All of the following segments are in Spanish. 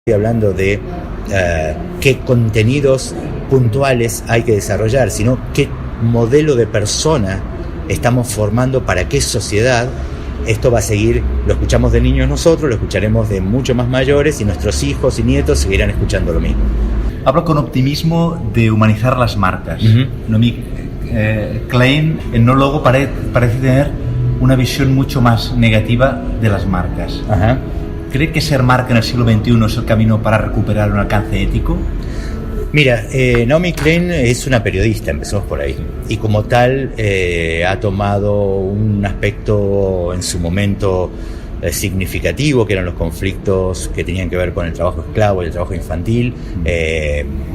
estoy hablando de qué contenidos puntuales hay que desarrollar, sino qué modelo de persona estamos formando para qué sociedad. Esto va a seguir, lo escuchamos de niños nosotros, lo escucharemos de mucho más mayores y nuestros hijos y nietos seguirán escuchando lo mismo. Hablo con optimismo de humanizar las marcas. Naomi Klein, el nólogo, parece tener una visión mucho más negativa de las marcas. Ajá. ¿Cree que ser marca en el siglo XXI es el camino para recuperar un alcance ético? Mira, Naomi Klein es una periodista, empecemos por ahí, y como tal ha tomado un aspecto en su momento significativo, que eran los conflictos que tenían que ver con el trabajo esclavo y el trabajo infantil,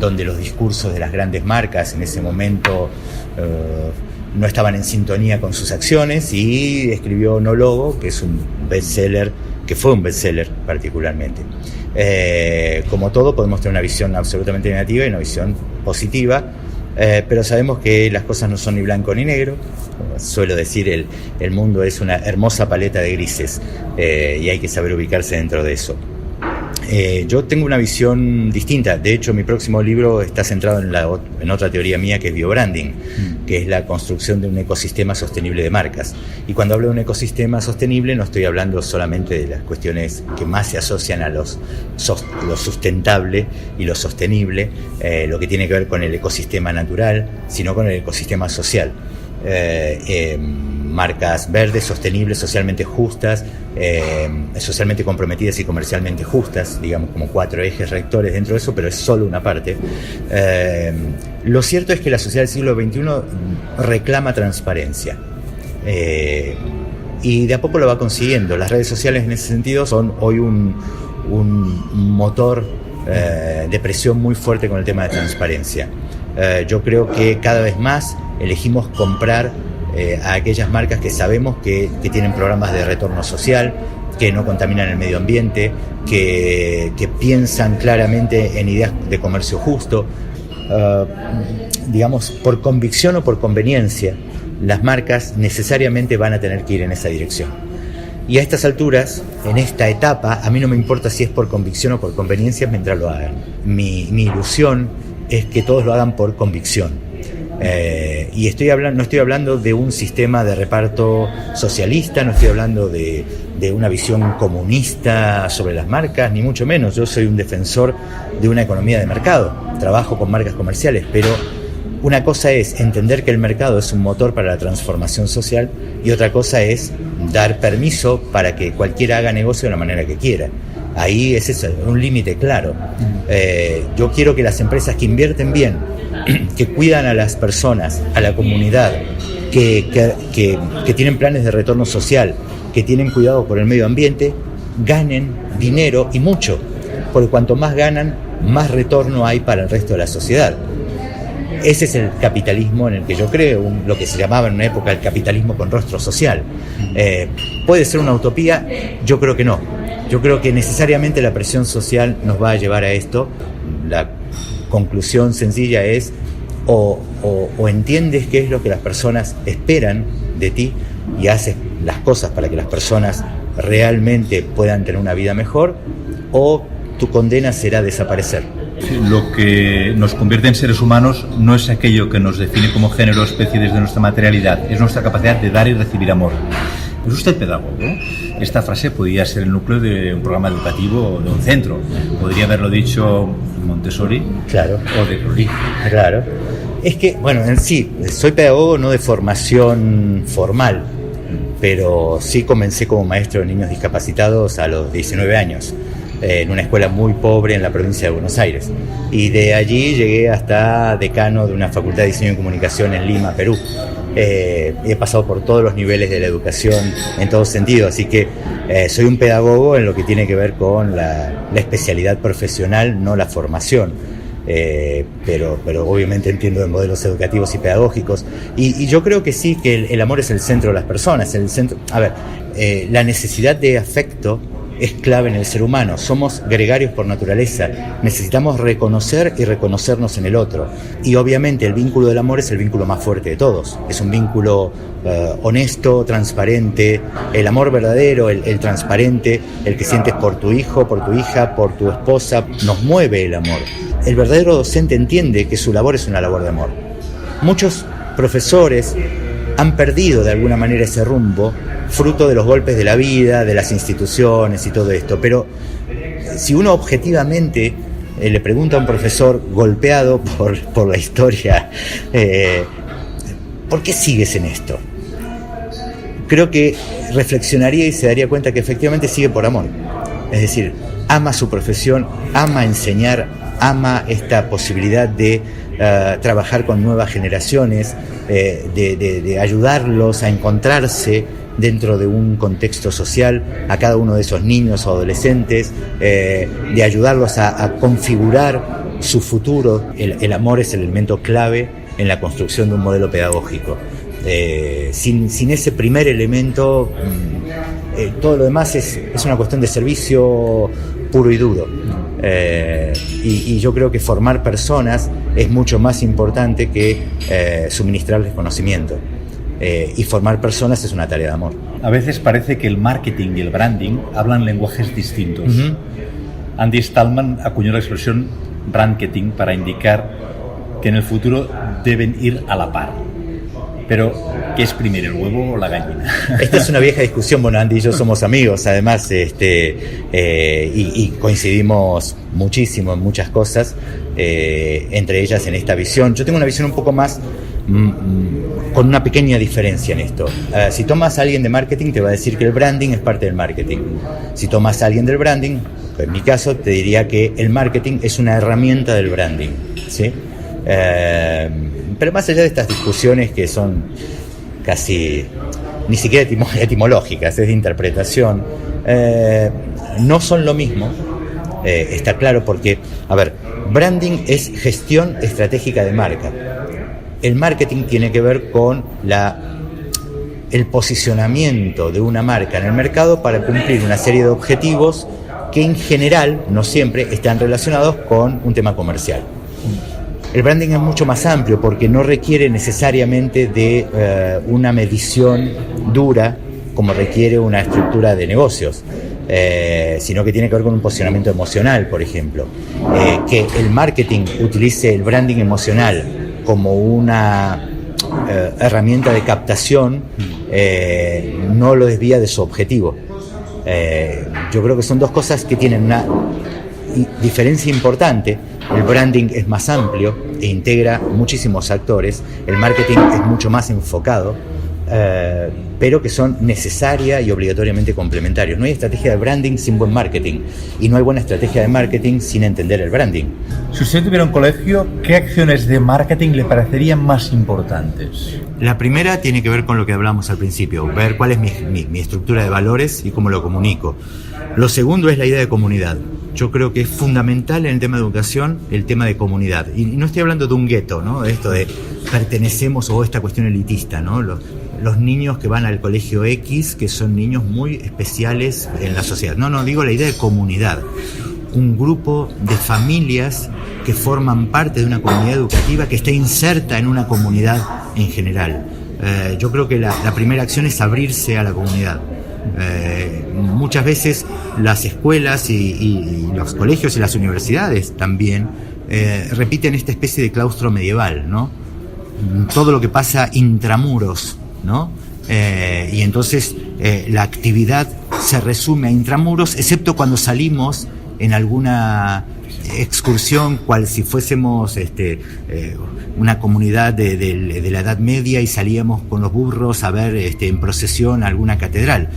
donde los discursos de las grandes marcas en ese momento no estaban en sintonía con sus acciones, y escribió Nólogo, que es un bestseller, que fue un bestseller particularmente. Como todo, podemos tener una visión absolutamente negativa y una visión positiva, pero sabemos que las cosas no son ni blanco ni negro. Suelo decir, el mundo es una hermosa paleta de grises, y hay que saber ubicarse dentro de eso. Yo tengo una visión distinta. De hecho, mi próximo libro está centrado en otra teoría mía, que es biobranding, que es la construcción de un ecosistema sostenible de marcas. Y cuando hablo de un ecosistema sostenible, no estoy hablando solamente de las cuestiones que más se asocian a lo sustentable y lo sostenible, lo que tiene que ver con el ecosistema natural, sino con el ecosistema social. Marcas verdes, sostenibles, socialmente justas, socialmente comprometidas y comercialmente justas, digamos, como 4 ejes rectores dentro de eso, pero es solo una parte. Lo cierto es que la sociedad del siglo XXI reclama transparencia, y de a poco lo va consiguiendo. Las redes sociales en ese sentido son hoy un motor de presión muy fuerte con el tema de transparencia. Yo creo que cada vez más elegimos comprar a aquellas marcas que sabemos que tienen programas de retorno social, que no contaminan el medio ambiente, que piensan claramente en ideas de comercio justo. Digamos, por convicción o por conveniencia, las marcas necesariamente van a tener que ir en esa dirección. Y a estas alturas, en esta etapa, a mí no me importa si es por convicción o por conveniencia mientras lo hagan. Mi ilusión es que todos lo hagan por convicción. Y no estoy hablando de un sistema de reparto socialista, no estoy hablando de una visión comunista sobre las marcas, ni mucho menos. Yo soy un defensor de una economía de mercado, trabajo con marcas comerciales, pero una cosa es entender que el mercado es un motor para la transformación social, y otra cosa es dar permiso para que cualquiera haga negocio de la manera que quiera. Ahí es eso, un límite claro. Yo quiero que las empresas que invierten bien, que cuidan a las personas, a la comunidad, que tienen planes de retorno social, que tienen cuidado por el medio ambiente, ganen dinero, y mucho, porque cuanto más ganan, más retorno hay para el resto de la sociedad. Ese es el capitalismo en el que yo creo, lo que se llamaba en una época el capitalismo con rostro social. ¿Puede ser una utopía? Yo creo que no. Yo creo que necesariamente la presión social nos va a llevar a esto. La conclusión sencilla es o entiendes qué es lo que las personas esperan de ti y haces las cosas para que las personas realmente puedan tener una vida mejor, o tu condena será desaparecer. Sí, lo que nos convierte en seres humanos no es aquello que nos define como género o especie desde nuestra materialidad, es nuestra capacidad de dar y recibir amor. ¿Es usted pedagogo? Esta frase podría ser el núcleo de un programa educativo o de un centro. Podría haberlo dicho Montessori, claro, o de Crowley. Claro. Es que, bueno, en sí, soy pedagogo no de formación formal, pero sí comencé como maestro de niños discapacitados a los 19 años, en una escuela muy pobre en la provincia de Buenos Aires. Y de allí llegué hasta decano de una facultad de diseño y comunicación en Lima, Perú. He pasado por todos los niveles de la educación en todo sentido, así que soy un pedagogo en lo que tiene que ver con la especialidad profesional, no la formación. Pero obviamente entiendo de modelos educativos y pedagógicos, y yo creo que sí, que el amor es el centro de las personas, la necesidad de afecto es clave en el ser humano. Somos gregarios por naturaleza. Necesitamos reconocer y reconocernos en el otro. Y obviamente el vínculo del amor es el vínculo más fuerte de todos. Es un vínculo honesto, transparente. El amor verdadero, el transparente, el que sientes por tu hijo, por tu hija, por tu esposa, nos mueve el amor. El verdadero docente entiende que su labor es una labor de amor. Muchos profesores han perdido de alguna manera ese rumbo, fruto de los golpes de la vida, de las instituciones y todo esto. Pero si uno objetivamente le pregunta a un profesor golpeado por la historia, ¿por qué sigues en esto? Creo que reflexionaría y se daría cuenta que efectivamente sigue por amor. Es decir, ama su profesión, ama enseñar, ama esta posibilidad de trabajar con nuevas generaciones, de ayudarlos a encontrarse dentro de un contexto social, a cada uno de esos niños o adolescentes, de ayudarlos a configurar su futuro. El amor es el elemento clave en la construcción de un modelo pedagógico. Sin ese primer elemento, todo lo demás es una cuestión de servicio puro y duro. Y yo creo que formar personas es mucho más importante que suministrarles conocimiento. Y formar personas es una tarea de amor. A veces parece que el marketing y el branding hablan lenguajes distintos. Uh-huh. Andy Stallman acuñó la expresión brandketing para indicar que en el futuro deben ir a la par. Pero, ¿qué es primero, el huevo o la gallina? Esta es una vieja discusión. Bueno, Andy y yo somos amigos, además, y coincidimos muchísimo en muchas cosas, entre ellas en esta visión. Yo tengo una visión un poco más con una pequeña diferencia en esto. Si tomas a alguien de marketing, te va a decir que el branding es parte del marketing. Si tomas a alguien del branding, en mi caso, te diría que el marketing es una herramienta del branding, ¿sí? Pero más allá de estas discusiones que son casi ni siquiera etimológicas, es de interpretación, no son lo mismo, está claro, porque, a ver, branding es gestión estratégica de marca. El marketing tiene que ver con el posicionamiento de una marca en el mercado para cumplir una serie de objetivos que en general, no siempre, están relacionados con un tema comercial. El branding es mucho más amplio porque no requiere necesariamente de una medición dura como requiere una estructura de negocios, sino que tiene que ver con un posicionamiento emocional, por ejemplo. Que el marketing utilice el branding emocional como una herramienta de captación no lo desvía de su objetivo. Yo creo que son dos cosas que tienen una diferencia importante. El branding es más amplio e integra muchísimos actores, el marketing es mucho más enfocado, pero que son necesarias y obligatoriamente complementarios. No hay estrategia de branding sin buen marketing, y no hay buena estrategia de marketing sin entender el branding. Si usted tuviera un colegio, ¿qué acciones de marketing le parecerían más importantes? La primera tiene que ver con lo que hablamos al principio, ver cuál es mi estructura de valores y cómo lo comunico. Lo segundo es la idea de comunidad. Yo creo que es fundamental en el tema de educación el tema de comunidad. Y no estoy hablando de un gueto, ¿no? Esto de pertenecemos o esta cuestión elitista, ¿no? Los niños que van al colegio X, que son niños muy especiales en la sociedad. No, digo la idea de comunidad. Un grupo de familias que forman parte de una comunidad educativa que está inserta en una comunidad en general. Yo creo que la primera acción es abrirse a la comunidad. Muchas veces las escuelas y los colegios y las universidades también repiten esta especie de claustro medieval, ¿no? Todo lo que pasa intramuros, ¿no? Y entonces la actividad se resume a intramuros, excepto cuando salimos en alguna excursión, cual si fuésemos una comunidad de la Edad Media y salíamos con los burros a ver en procesión alguna catedral,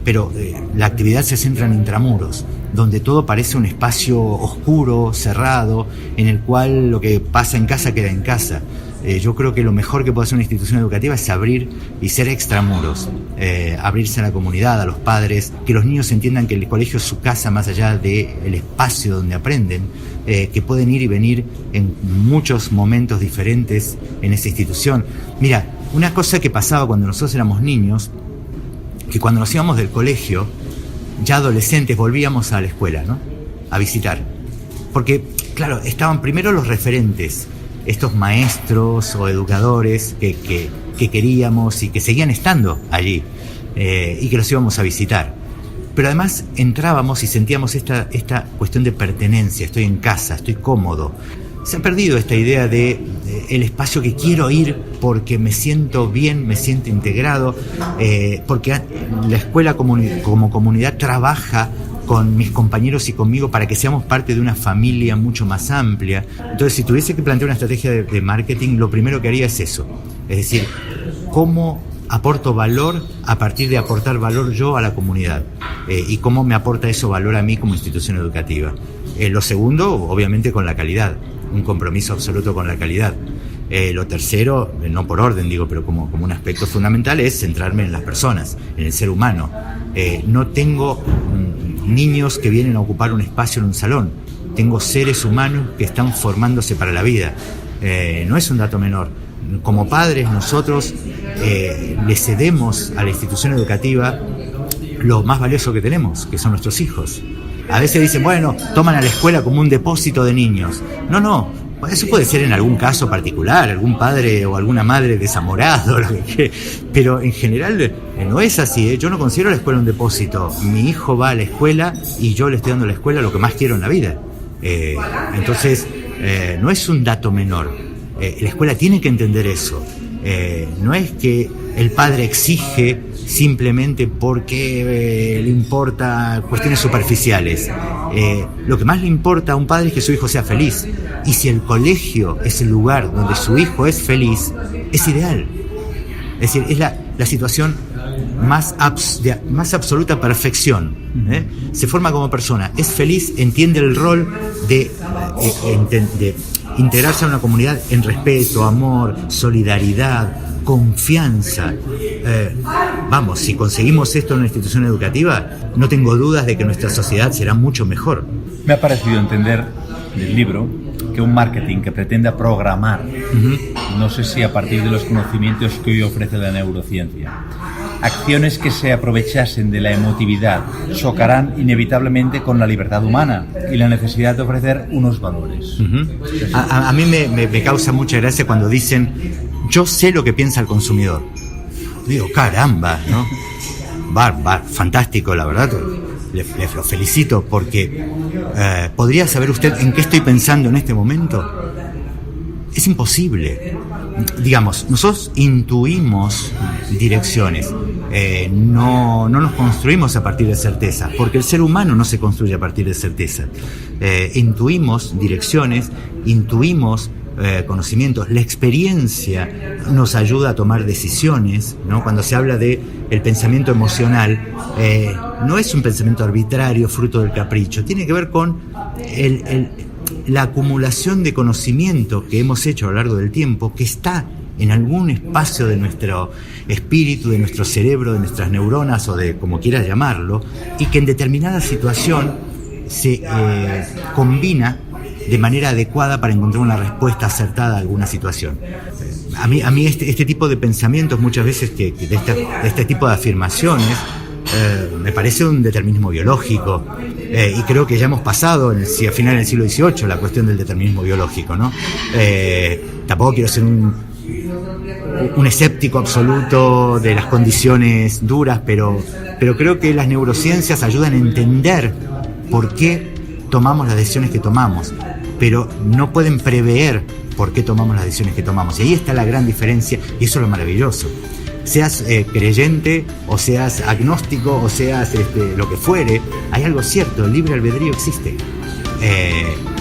pero la actividad se centra en intramuros, donde todo parece un espacio oscuro, cerrado, en el cual lo que pasa en casa queda en casa. Yo creo que lo mejor que puede hacer una institución educativa es abrir y ser extramuros, abrirse a la comunidad, a los padres, que los niños entiendan que el colegio es su casa más allá del espacio donde aprenden, que pueden ir y venir en muchos momentos diferentes en esa institución. Mira, una cosa que pasaba cuando nosotros éramos niños, que cuando nos íbamos del colegio, ya adolescentes, volvíamos a la escuela, ¿no? A visitar. Porque, claro, estaban primero los referentes, estos maestros o educadores que queríamos y que seguían estando allí, y que los íbamos a visitar. Pero además entrábamos y sentíamos esta cuestión de pertenencia. Estoy en casa, estoy cómodo. Se ha perdido esta idea de el espacio que quiero ir porque me siento bien, me siento integrado, porque la escuela como comunidad trabaja con mis compañeros y conmigo para que seamos parte de una familia mucho más amplia. Entonces, si tuviese que plantear una estrategia de marketing, lo primero que haría es eso. Es decir, ¿cómo aporto valor a partir de aportar valor yo a la comunidad? Y cómo me aporta eso valor a mí como institución educativa. Lo segundo, obviamente, con la calidad. Un compromiso absoluto con la calidad. Lo tercero, no por orden digo, pero como un aspecto fundamental, es centrarme en las personas, en el ser humano. No tengo niños que vienen a ocupar un espacio en un salón. Tengo seres humanos que están formándose para la vida. No es un dato menor. Como padres, nosotros le cedemos a la institución educativa lo más valioso que tenemos, que son nuestros hijos. A veces dicen, bueno, toman a la escuela como un depósito de niños. No, eso puede ser en algún caso particular, algún padre o alguna madre desamorado, pero en general no es así. Yo no considero la escuela un depósito. Mi hijo va a la escuela y yo le estoy dando a la escuela lo que más quiero en la vida. Entonces, no es un dato menor. La escuela tiene que entender eso. No es que el padre exige simplemente porque le importa cuestiones superficiales. Lo que más le importa a un padre es que su hijo sea feliz. Y si el colegio es el lugar donde su hijo es feliz, es ideal. Es decir, es la situación más absoluta perfección. Se forma como persona, es feliz, entiende el rol de integrarse a una comunidad en respeto, amor, solidaridad, confianza. Vamos, si conseguimos esto en una institución educativa, no tengo dudas de que nuestra sociedad será mucho mejor. Me ha parecido entender del libro que un marketing que pretenda programar, no sé si a partir de los conocimientos que hoy ofrece la neurociencia, acciones que se aprovechasen de la emotividad chocarán inevitablemente con la libertad humana y la necesidad de ofrecer unos valores. A mí me causa mucha gracia cuando dicen, yo sé lo que piensa el consumidor. Digo, caramba, ¿no? Fantástico, la verdad. Lo felicito porque ¿podría saber usted en qué estoy pensando en este momento? Es imposible. Digamos, nosotros intuimos direcciones, no nos construimos a partir de certeza, porque el ser humano no se construye a partir de certeza. Intuimos direcciones, intuimos conocimientos. La experiencia nos ayuda a tomar decisiones, ¿no? Cuando se habla de el pensamiento emocional, no es un pensamiento arbitrario, fruto del capricho, tiene que ver con la acumulación de conocimiento que hemos hecho a lo largo del tiempo, que está en algún espacio de nuestro espíritu, de nuestro cerebro, de nuestras neuronas o de como quieras llamarlo, y que en determinada situación se combina de manera adecuada para encontrar una respuesta acertada a alguna situación. A mí este tipo de pensamientos, muchas veces de este tipo de afirmaciones, me parece un determinismo biológico, y creo que ya hemos pasado a finales del siglo XVIII la cuestión del determinismo biológico, ¿no? Tampoco quiero ser un escéptico absoluto de las condiciones duras, pero creo que las neurociencias ayudan a entender por qué tomamos las decisiones que tomamos, pero no pueden prever por qué tomamos las decisiones que tomamos. Y ahí está la gran diferencia, y eso es lo maravilloso. Seas creyente, o seas agnóstico, o seas lo que fuere, hay algo cierto, el libre albedrío existe.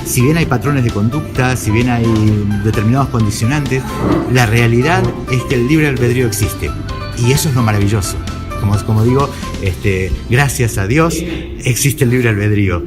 Si bien hay patrones de conducta, si bien hay determinados condicionantes, la realidad es que el libre albedrío existe. Y eso es lo maravilloso. Como digo, gracias a Dios existe el libre albedrío.